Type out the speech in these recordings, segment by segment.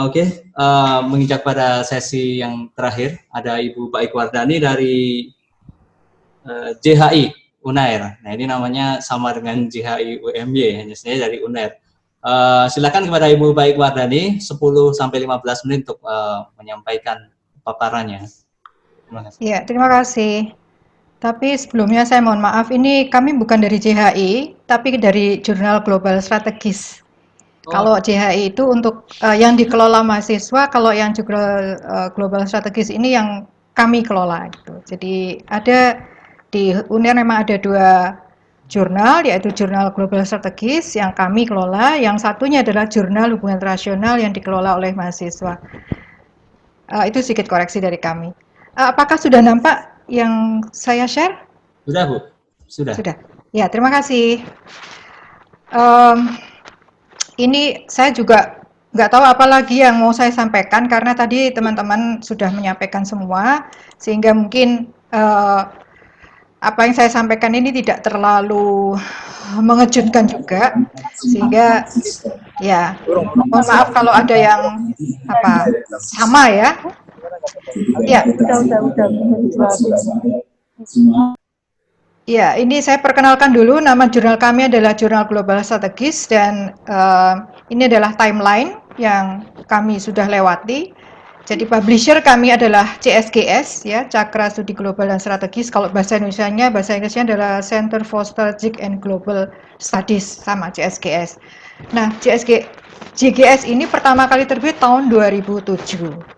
Oke, menginjak pada sesi yang terakhir, ada Ibu Baik Wardani dari JHI Unair. Nah, ini namanya sama dengan JHI UMY, hanya saya dari Unair. Silakan kepada Ibu Baik Wardani 10 sampai 15 menit untuk menyampaikan paparannya. Terima kasih. Ya, terima kasih. Tapi sebelumnya saya mohon maaf, ini kami bukan dari JHI, tapi dari Jurnal Global Strategis. Kalau JHI itu untuk yang dikelola mahasiswa, kalau yang jurnal Global Strategis ini yang kami kelola. Gitu. Jadi ada di UNER memang ada 2 jurnal, yaitu Jurnal Global Strategis yang kami kelola, yang satunya adalah Jurnal Hubungan Internasional yang dikelola oleh mahasiswa. Itu sedikit koreksi dari kami. Apakah sudah nampak yang saya share? Sudah, Bu. Sudah. Ya, terima kasih. Ini saya juga nggak tahu apa lagi yang mau saya sampaikan karena tadi teman-teman sudah menyampaikan semua, sehingga mungkin apa yang saya sampaikan ini tidak terlalu mengejutkan juga, sehingga ya mohon maaf kalau ada yang sama ya. Ya, ya, ini saya perkenalkan dulu, nama jurnal kami adalah Jurnal Global Strategis dan ini adalah timeline yang kami sudah lewati. Jadi publisher kami adalah CSGS ya, Cakra Studi Global dan Strategis. Kalau bahasa Indonesianya adalah Center for Strategic and Global Studies, sama CSGS. Nah, JGS ini pertama kali terbit tahun 2007.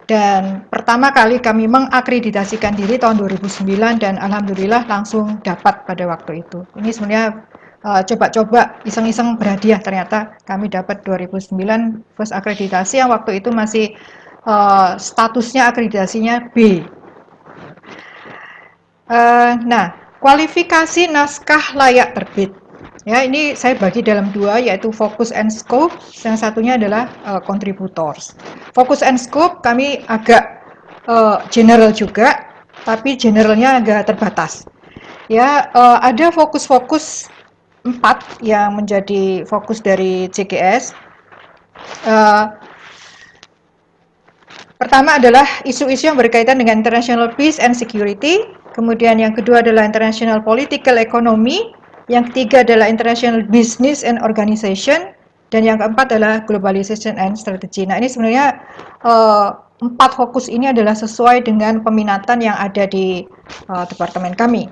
Dan pertama kali kami mengakreditasikan diri tahun 2009 dan alhamdulillah langsung dapat pada waktu itu. Ini sebenarnya coba-coba iseng-iseng berhadiah, ternyata kami dapat 2009 first akreditasi yang waktu itu masih statusnya akreditasinya B. Nah, kualifikasi naskah layak terbit. Ya, ini saya bagi dalam 2, yaitu focus and scope, yang satunya adalah contributors. Focus and scope kami agak general juga, tapi generalnya agak terbatas. Ya, ada fokus-fokus 4 yang menjadi fokus dari JGS. Pertama adalah isu-isu yang berkaitan dengan international peace and security. Kemudian yang kedua adalah international political economy. Yang ketiga adalah international business and organization. Dan yang keempat adalah globalization and strategy. Nah, ini sebenarnya 4 fokus ini adalah sesuai dengan peminatan yang ada di departemen kami,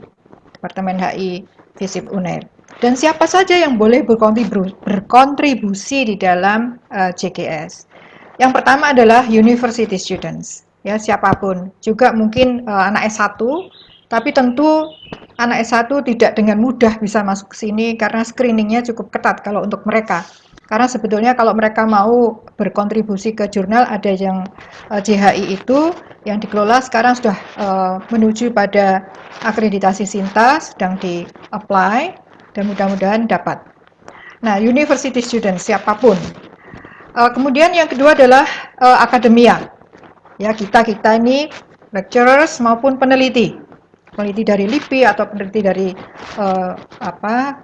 Departemen HI FISIP UNER. Dan siapa saja yang boleh berkontribusi di dalam JGS. Yang pertama adalah university students, ya, siapapun. Juga mungkin anak S1, tapi tentu anak S1 tidak dengan mudah bisa masuk ke sini karena screeningnya cukup ketat kalau untuk mereka. Karena sebetulnya kalau mereka mau berkontribusi ke jurnal, ada yang JHI itu yang dikelola sekarang sudah menuju pada akreditasi SINTA, sedang di-apply dan mudah-mudahan dapat. Nah, university students siapapun. Kemudian yang kedua adalah akademia. Ya, kita ini lecturers maupun peneliti dari LIPI atau peneliti dari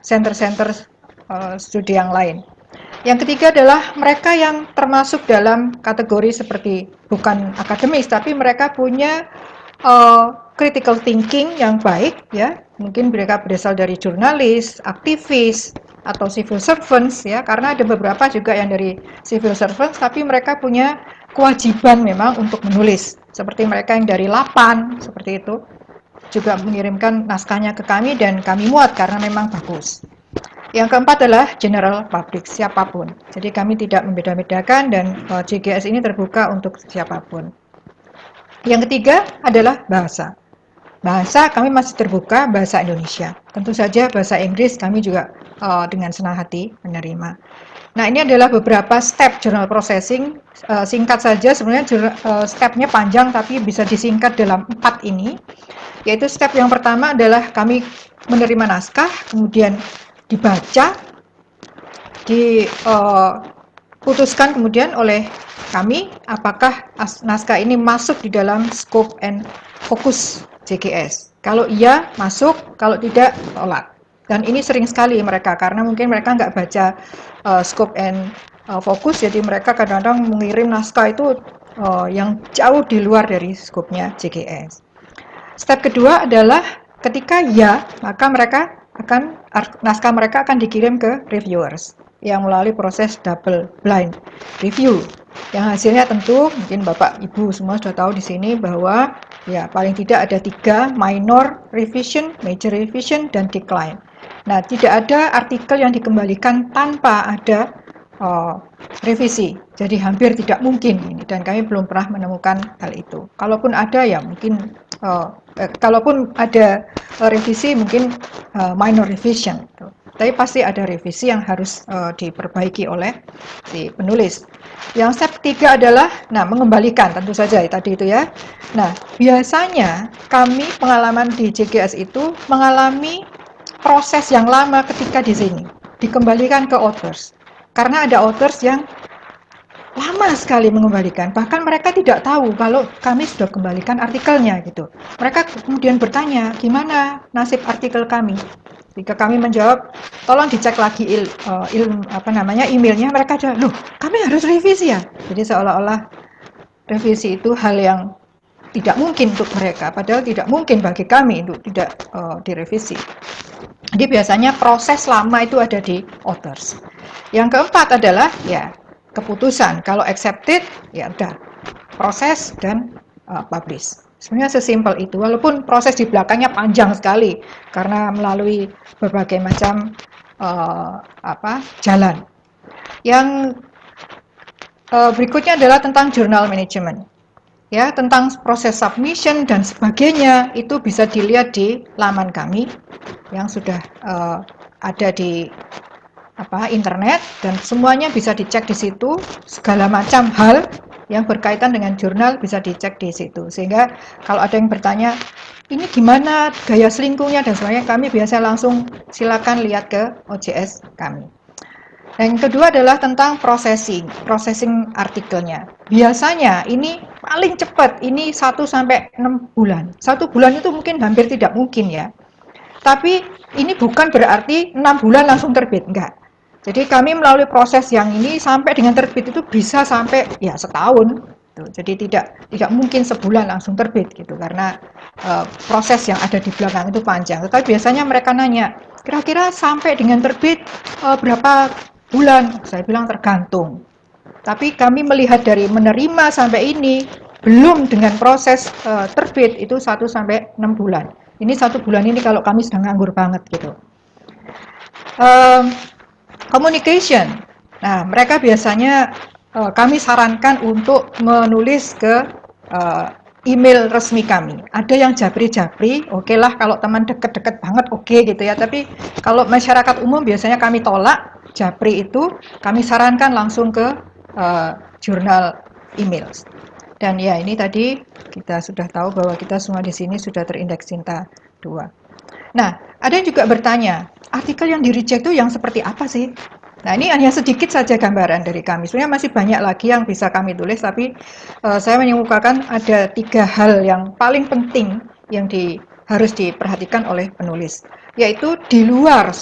center-center studi yang lain. Yang ketiga adalah mereka yang termasuk dalam kategori seperti bukan akademis, tapi mereka punya critical thinking yang baik, ya. Mungkin mereka berasal dari jurnalis, aktivis, atau civil servants, ya. Karena ada beberapa juga yang dari civil servants, tapi mereka punya kewajiban memang untuk menulis. Seperti mereka yang dari LAPAN, seperti itu, juga mengirimkan naskahnya ke kami dan kami muat karena memang bagus. Yang keempat adalah general public, siapapun. Jadi kami tidak membeda-bedakan dan JGS ini terbuka untuk siapapun. Yang ketiga adalah bahasa. Bahasa kami masih terbuka, bahasa Indonesia. Tentu saja bahasa Inggris kami juga dengan senang hati menerima. Nah, ini adalah beberapa step journal processing. Singkat saja, sebenarnya stepnya panjang tapi bisa disingkat dalam 4 ini. Yaitu step yang pertama adalah kami menerima naskah, kemudian dibaca, diputuskan kemudian oleh kami apakah naskah ini masuk di dalam scope and fokus JGS. Kalau iya, masuk, kalau tidak, tolak. Dan ini sering sekali mereka, karena mungkin mereka nggak baca scope and fokus, jadi mereka kadang-kadang mengirim naskah itu yang jauh di luar dari skopnya JGS. Step kedua adalah ketika ya, maka naskah mereka akan dikirim ke reviewers yang melalui proses double blind review. Yang hasilnya tentu mungkin Bapak Ibu semua sudah tahu di sini bahwa ya paling tidak ada 3, minor revision, major revision, dan decline. Nah, tidak ada artikel yang dikembalikan tanpa ada revisi. Jadi hampir tidak mungkin ini, dan kami belum pernah menemukan hal itu. Kalaupun ada ya mungkin kalaupun ada revisi mungkin minor revision. Tapi pasti ada revisi yang harus diperbaiki oleh si penulis. Yang step ketiga adalah mengembalikan, tentu saja tadi itu ya. Nah, biasanya kami pengalaman di JGS itu mengalami proses yang lama ketika di sini dikembalikan ke authors. Karena ada authors yang lama sekali mengembalikan, bahkan mereka tidak tahu kalau kami sudah kembalikan artikelnya gitu. Mereka kemudian bertanya, gimana nasib artikel kami? Jika kami menjawab, tolong dicek lagi emailnya, mereka jawab, loh, kami harus revisi ya. Jadi seolah-olah revisi itu hal yang tidak mungkin untuk mereka, padahal tidak mungkin bagi kami untuk tidak direvisi. Jadi biasanya proses lama itu ada di authors. Yang keempat adalah ya keputusan. Kalau accepted ya udah proses dan publish. Sebenarnya sesimpel itu, walaupun proses di belakangnya panjang sekali karena melalui berbagai macam jalan. Yang berikutnya adalah tentang journal management. Ya, tentang proses submission dan sebagainya itu bisa dilihat di laman kami yang sudah ada di internet, dan semuanya bisa dicek di situ. Segala macam hal yang berkaitan dengan jurnal bisa dicek di situ. Sehingga kalau ada yang bertanya, ini gimana gaya selingkuhnya dan sebagainya, kami biasa langsung silakan lihat ke OJS kami. Dan yang kedua adalah tentang processing artikelnya. Biasanya ini paling cepat, ini 1 sampai 6 bulan. 1 bulan itu mungkin hampir tidak mungkin ya. Tapi ini bukan berarti 6 bulan langsung terbit, enggak. Jadi kami melalui proses yang ini sampai dengan terbit itu bisa sampai ya setahun. Jadi tidak mungkin sebulan langsung terbit gitu, karena proses yang ada di belakang itu panjang. Tetapi biasanya mereka nanya, kira-kira sampai dengan terbit berapa bulan? Saya bilang tergantung. Tapi kami melihat dari menerima sampai ini, belum dengan proses terbit itu 1 sampai 6 bulan. Ini 1 bulan ini kalau kami sedang nganggur banget gitu. Communication. Nah, mereka biasanya kami sarankan untuk menulis ke email resmi kami. Ada yang japri-japri, oke lah kalau teman deket-deket banget oke gitu ya. Tapi kalau masyarakat umum biasanya kami tolak japri itu, kami sarankan langsung ke jurnal email. Dan ya ini tadi kita sudah tahu bahwa kita semua di sini sudah terindeks Cinta 2. Nah, ada yang juga bertanya, artikel yang di-reject itu yang seperti apa sih? Nah, ini hanya sedikit saja gambaran dari kami. Sebenarnya masih banyak lagi yang bisa kami tulis, tapi saya mengemukakan ada 3 hal yang paling penting yang harus diperhatikan oleh penulis, yaitu di luar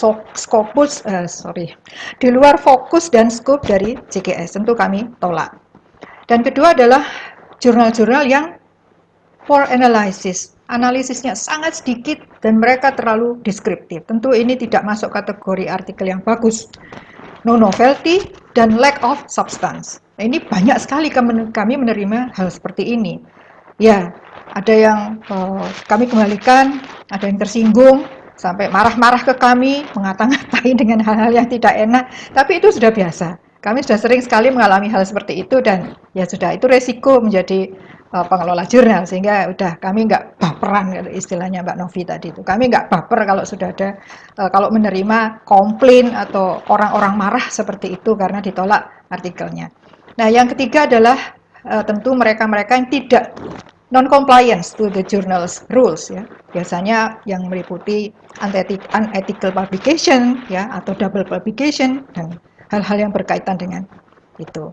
di luar fokus dan skop dari JGS, tentu kami tolak. Dan kedua adalah jurnal-jurnal yang for analysis, analisisnya sangat sedikit dan mereka terlalu deskriptif. Tentu ini tidak masuk kategori artikel yang bagus. No novelty dan lack of substance. Nah, ini banyak sekali kami menerima hal seperti ini. Ya, ada yang kami kembalikan, ada yang tersinggung, sampai marah-marah ke kami, mengata-ngatain dengan hal-hal yang tidak enak. Tapi itu sudah biasa. Kami sudah sering sekali mengalami hal seperti itu, dan ya sudah, itu resiko menjadi pengelola jurnal, sehingga udah kami nggak baperan, istilahnya Mbak Novi tadi itu. Kami nggak baper kalau sudah ada, kalau menerima komplain atau orang-orang marah seperti itu karena ditolak artikelnya. Nah, yang ketiga adalah tentu mereka-mereka yang tidak non-compliance to the journal's rules ya. Biasanya yang meliputi unethical publication ya, atau double publication dan hal-hal yang berkaitan dengan itu.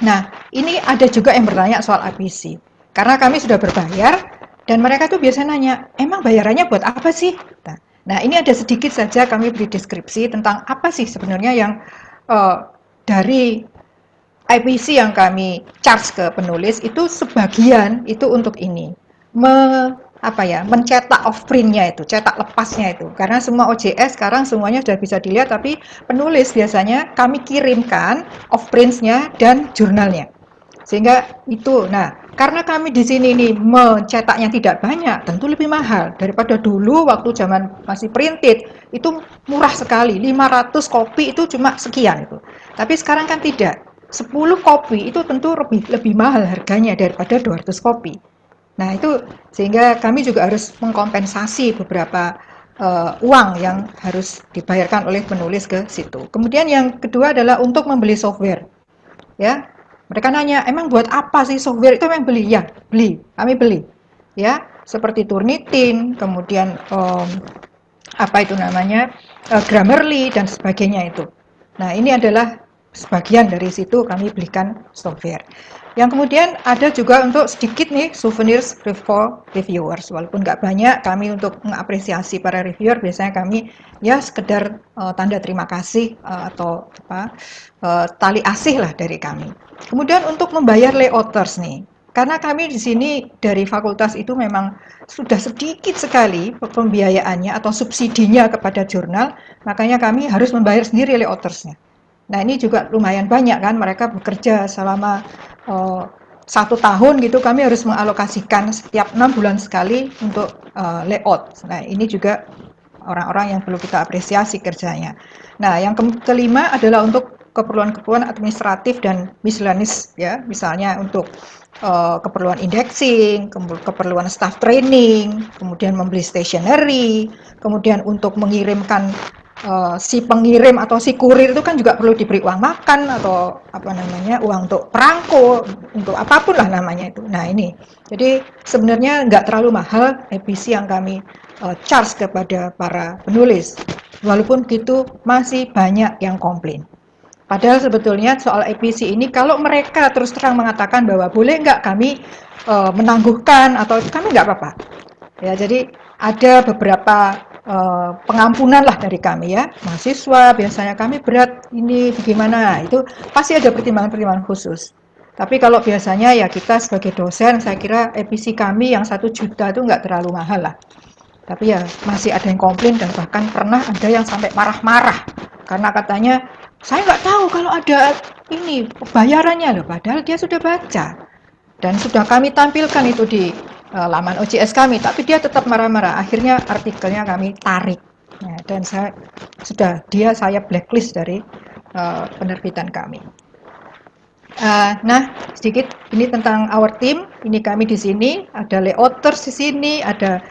Nah, ini ada juga yang bertanya soal APC. Karena kami sudah berbayar dan mereka tuh biasanya nanya, emang bayarannya buat apa sih? Nah, ini ada sedikit saja kami beri deskripsi tentang apa sih sebenarnya yang dari IPC yang kami charge ke penulis itu sebagian itu untuk ini mencetak off printnya itu, cetak lepasnya itu, karena semua OJS sekarang semuanya sudah bisa dilihat, tapi penulis biasanya kami kirimkan off printsnya dan jurnalnya, sehingga itu. Nah, karena kami di sini nih mencetaknya tidak banyak, tentu lebih mahal daripada dulu waktu zaman masih printed, itu murah sekali, 500 kopi itu cuma sekian itu. Tapi sekarang kan tidak, 10 kopi itu tentu lebih mahal harganya daripada 200 kopi. Nah, itu sehingga kami juga harus mengkompensasi beberapa uang yang harus dibayarkan oleh penulis ke situ. Kemudian yang kedua adalah untuk membeli software. Ya, mereka nanya, emang buat apa sih software itu? Memang beli? Ya, beli. Kami beli. Ya, seperti Turnitin, kemudian Grammarly dan sebagainya itu. Nah, ini adalah sebagian dari situ kami belikan software. Yang kemudian ada juga untuk sedikit nih souvenirs for reviewers, walaupun nggak banyak, kami untuk mengapresiasi para reviewer biasanya kami ya sekedar tanda terima kasih atau tali asih lah dari kami. Kemudian untuk membayar layouters nih, karena kami di sini dari fakultas itu memang sudah sedikit sekali pembiayaannya atau subsidinya kepada jurnal, makanya kami harus membayar sendiri layoutersnya. Nah, ini juga lumayan banyak kan, mereka bekerja selama 1 tahun gitu, kami harus mengalokasikan setiap 6 bulan sekali untuk layout. Nah, ini juga orang-orang yang perlu kita apresiasi kerjanya. Nah, yang kelima adalah untuk keperluan-keperluan administratif dan miscellaneous ya, misalnya untuk keperluan indexing, keperluan staff training, kemudian membeli stationery, kemudian untuk mengirimkan si pengirim atau si kurir itu kan juga perlu diberi uang makan atau uang untuk perangko, untuk apapun lah namanya itu. Nah, ini jadi sebenarnya nggak terlalu mahal EPC yang kami charge kepada para penulis, walaupun gitu masih banyak yang komplain. Padahal sebetulnya soal EPC ini kalau mereka terus terang mengatakan bahwa boleh nggak kami menangguhkan atau kami nggak apa-apa ya. Jadi ada beberapa pengampunan lah dari kami ya, mahasiswa biasanya kami berat ini bagaimana, itu pasti ada pertimbangan-pertimbangan khusus. Tapi kalau biasanya ya kita sebagai dosen, saya kira EPC kami yang 1 juta itu nggak terlalu mahal lah. Tapi ya masih ada yang komplain dan bahkan pernah ada yang sampai marah-marah karena katanya saya nggak tahu kalau ada ini bayarannya loh, padahal dia sudah baca dan sudah kami tampilkan itu di laman OJS kami, tapi dia tetap marah-marah. Akhirnya artikelnya kami tarik ya, dan saya blacklist dari penerbitan kami. Nah, sedikit ini tentang our team. Ini kami di sini, ada layouters di sini, ada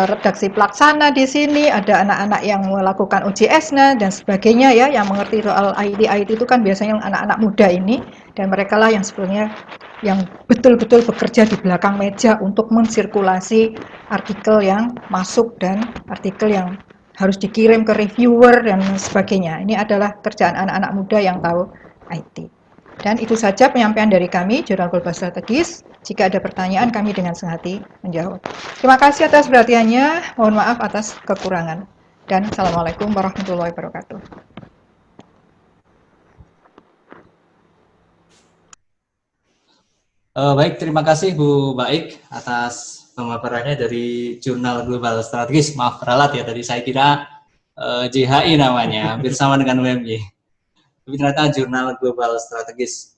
redaksi pelaksana di sini, ada anak-anak yang melakukan OJS-nya dan sebagainya ya, yang mengerti soal IT itu kan biasanya anak-anak muda ini, dan mereka lah yang sebenarnya yang betul-betul bekerja di belakang meja untuk mensirkulasi artikel yang masuk dan artikel yang harus dikirim ke reviewer dan sebagainya. Ini adalah kerjaan anak-anak muda yang tahu IT. Dan itu saja penyampaian dari kami, Jurnal Global Strategis. Jika ada pertanyaan, kami dengan senang hati menjawab. Terima kasih atas perhatiannya, mohon maaf atas kekurangan. Dan Assalamualaikum warahmatullahi wabarakatuh. Baik, terima kasih Bu Baik atas pemaparannya dari Jurnal Global Strategis. Maaf peralat ya, tadi saya kira JHI namanya, hampir sama dengan UMY. Tapi ternyata Jurnal Global Strategis.